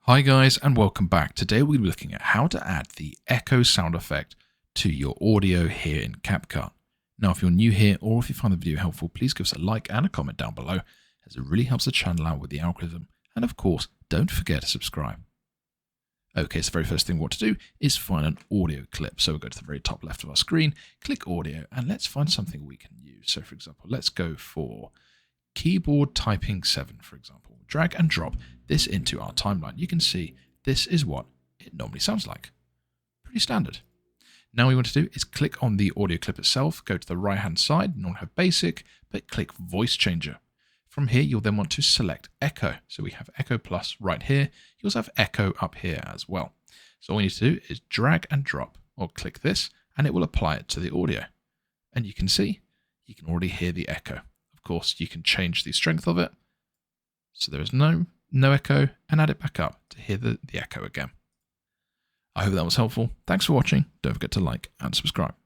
Hi guys and welcome back. Today we'll be looking at how to add the echo sound effect to your audio here in CapCut. Now if you're new here or if you find the video helpful, please give us a like and a comment down below as it really helps the channel out with the algorithm, and of course don't forget to subscribe. Okay, so the very first thing we want to do is find an audio clip. So we'll go to the very top left of our screen, click audio, and let's find something we can use. So for example, let's go for keyboard typing 7, for example. Drag and drop this into our timeline. You can see this is what it normally sounds like. Pretty standard. Now what we want to do is click on the audio clip itself, go to the right hand side, normally have basic, but click voice changer. From here, you'll then want to select echo. So we have echo plus right here. You also have echo up here as well. So all we need to do is drag and drop or click this and it will apply it to the audio. And you can see, you can already hear the echo. Of course, you can change the strength of it. So there is no echo, and add it back up to hear the echo again. I hope that was helpful. Thanks for watching. Don't forget to like and subscribe.